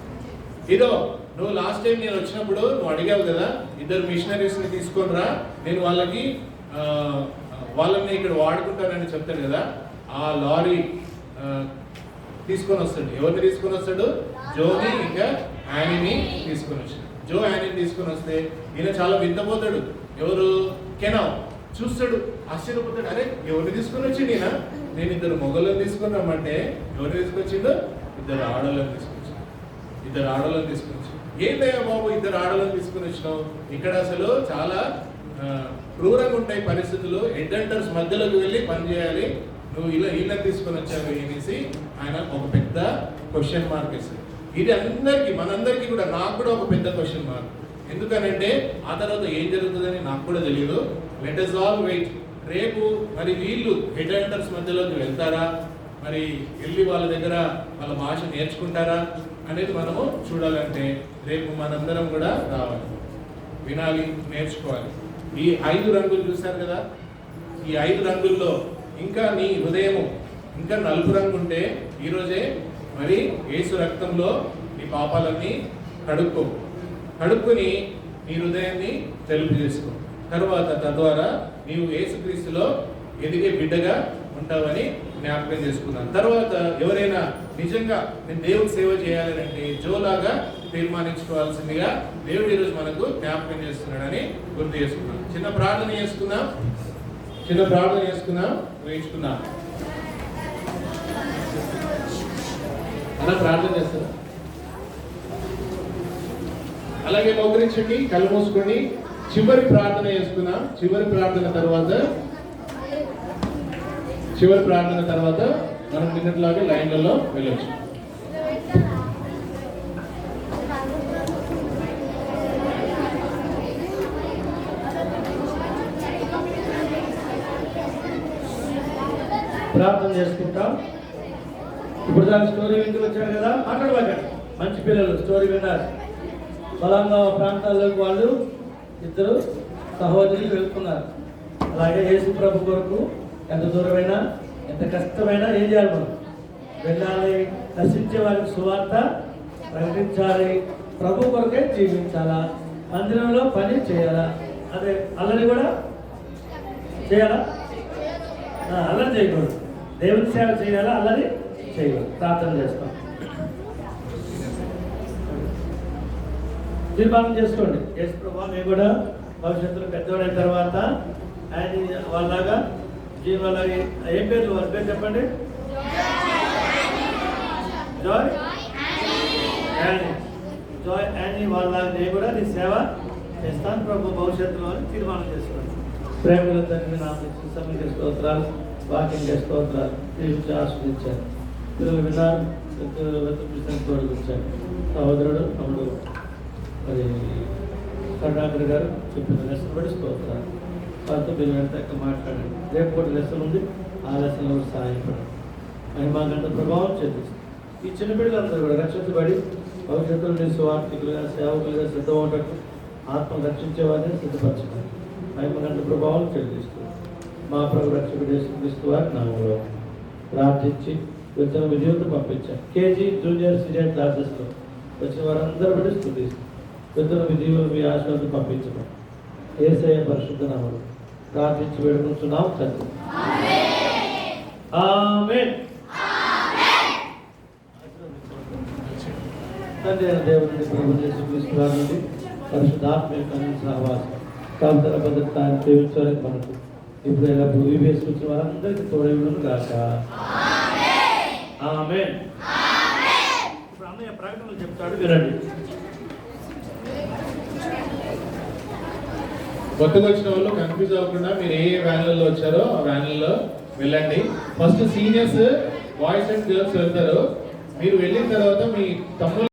ఇదో నువ్వు లాస్ట్ టైం నేను వచ్చినప్పుడు నువ్వు అడిగావు కదా, ఇద్దరు మిషనరీస్ ని తీసుకొని రా, నేను వాళ్ళని ఇక్కడ వాడుకుంటానని చెప్తాడు కదా. ఆ లారీ తీసుకొని వస్తాడు. ఎవరిని తీసుకొని వస్తాడు? జోని ఇంకా యానీని తీసుకొని వచ్చాడు. జో యానీని తీసుకొని వస్తే ఈయన చాలా వింతపోతాడు. ఎవరు? కెనావ్ చూస్తాడు, ఆశ్చర్యపోతాడు. అరే ఎవరిని తీసుకొని వచ్చిండు ఈయన? నేను ఇద్దరు మొగలను తీసుకొని రమ్మంటే ఎవరిని తీసుకొచ్చిండు? ఇద్దరు ఆడలను తీసుకొచ్చాడు. ఇద్దరు ఆడలను తీసుకొని వచ్చాడు. ఏంటయ్యా బాబు ఇద్దరు ఆడలను తీసుకొని వచ్చినావు? ఇక్కడ అసలు చాలా క్రూరంగా ఉంటాయి పరిస్థితులు, హెడ్ హంటర్స్ మధ్యలోకి వెళ్ళి పనిచేయాలి, నువ్వు ఇలా తీసుకొని వచ్చావు అనేసి ఆయన ఒక పెద్ద క్వశ్చన్ మార్క్ వేస్తాడు. ఇది మనందరికీ కూడా, నాకు కూడా ఒక పెద్ద క్వశ్చన్ మార్క్. ఎందుకనంటే ఆ తర్వాత ఏం జరుగుతుందని నాకు కూడా తెలియదు. Let us all wait. రేపు మరి వీళ్ళు హెడ్ హంటర్స్ మధ్యలోకి వెళ్తారా, మరి వెళ్ళి వాళ్ళ దగ్గర వాళ్ళ భాష నేర్చుకుంటారా అనేది మనము చూడాలంటే రేపు మనందరం కూడా రావాలి, వినాలి, నేర్చుకోవాలి. ఈ 5 రంగులు చూశారు కదా, ఈ 5 రంగుల్లో ఇంకా నీ హృదయము ఇంకా నలుపు రంగు ఉంటే ఈరోజే మరి యేసు రక్తంలో నీ పాపాలన్నీ కడుక్కొని నీ హృదయాన్ని తెలుపు చేసుకో. తద్వారా నీవు యేసుక్రీస్తులో ఎదిగే బిడ్డగా ఉంటావని జ్ఞాపకం చేసుకున్నాను. తర్వాత ఎవరైనా నిజంగా నేను దేవుని సేవ చేయాలని అంటే జోలాగా తీర్మానించుకోవాల్సిందిగా దేవుడు ఈరోజు మనకు జ్ఞాపకం చేస్తున్నాడని గుర్తు చేసుకున్నాం. చిన్న ప్రార్థన చేసుకుందాం, వేయించుకుందాం. అలా ప్రార్థన చేస్తారా? అలాగే మోకరించండి, కళ్ళు మూసుకోండి. చివరి ప్రార్థన చేసుకుందాం. చివరి ప్రార్థన తర్వాత మనం నిన్నట్లాగే లైన్లలో వెళ్ళొచ్చు.
ప్రార్థన చేసుకుంటాం. ఇప్పుడు దాని స్టోరీ వింటూ వచ్చారు కదా, మాట్లాడబాకండి. మంచి పిల్లలు స్టోరీ విన్నారు. బలంగా ప్రాంతాల్లోకి వాళ్ళు ఇద్దరు సహోదరులు వెళ్తున్నారు. అలాగే యేసు ప్రభు కొరకు ఎంత దూరమైనా ఎంత కష్టమైనా ఏం చేయాలి? మనం వెళ్ళాలి, నశించే వారికి సువార్త ప్రకటించాలి, ప్రభు కొరకే జీవించాలా, మందిరంలో పని చేయాలా, అదే అల్లరి కూడా చేయాలా, అల్లరి చేయకూడదు, దేవుని సేవ చేయాలా, అల్లరి చేయకూడదు. ప్రార్థన చేస్తాం. తీర్మానం చేసుకోండి. యేసు ప్రభు మేము కూడా భవిష్యత్తులో పెద్దవాడైన తర్వాత ఆయన వాళ్ళలాగా జీవాలాగే ఏం పేరు, వాళ్ళ పేరు చెప్పండి. జాయ్ యానీ వాళ్ళలాగా నేను కూడా నీ సేవ చేస్తాను ప్రభు భవిష్యత్తులో అని తీర్మానం చేసుకోండి. ప్రేమల తండ్రి నామకు సమీక స్తోత్రాలు, వాక్యం స్తోత్రాలు దేవుడికి ఆస్వాదించారు. పిల్లలు విన్నారు, తోడుకొచ్చారు. సహోదరుడు తమ్ముడు మరి కరుణాకర్ గారు చెప్పిన లెసన్ బట్టి స్తోత్రాలు. వారితో మీరు ఎంత మాట్లాడండి. రేపు కూడా లెసన్ ఉంది, ఆ లెసన్లో సహాయపడండి. మహిమాగంట ప్రభావం చెందిస్తుంది. ఈ చిన్న బిడ్డలందరూ కూడా రక్షించబడి భవిష్యత్తులో నీ స్వార్థికులుగా సేవకులుగా సిద్ధమవుటట్టు ఆత్మ రక్షించేవారిని సిద్ధపరచండి. మహిమగంట ప్రభావం చెల్లిస్తుంది. మా ప్రభు రక్షకుడు యేసుక్రీస్తు వారి నామములో ప్రార్థించి వచ్చిన విజయంతో పంపించాం. కేజీ జూనియర్ సీనియర్ క్లాసెస్లో వచ్చిన వారందరూ బట్టి స్తుతిస్తాం. వచ్చిన విజయులు మీ ఆశీర్వాదం పంపించడం యేసయ్య పరిశుద్ధ నామములో ప్రార్థించి వేడుకుంటున్నాం తండ్రి. ఆమేన్. తండ్రి అయిన దేవుని ప్రభు యేసుక్రీస్తు వారి నుండి పరిశుద్ధాత్మ యొక్క సహవాసం కాంతర భద్రత సేవించడానికి మనకు ఇప్పుడు ఎల్లప్పుడు వేసుకొచ్చిన వారందరికీ తోడేవులను కాక. ఆమేన్. ఇప్పుడు అన్నయ్య ప్రకటనలు చెప్తాడు, వినండి.
కొత్తగా వచ్చిన వాళ్ళు కన్ఫ్యూజ్ అవ్వకుండా మీరు ఏ వ్యాన్లలో వచ్చారో ఆ వ్యాన్లలో వెళ్ళండి. First seniors boys and girls వెళ్తారు. మీరు వెళ్ళిన తర్వాత మీ తమ్ముడు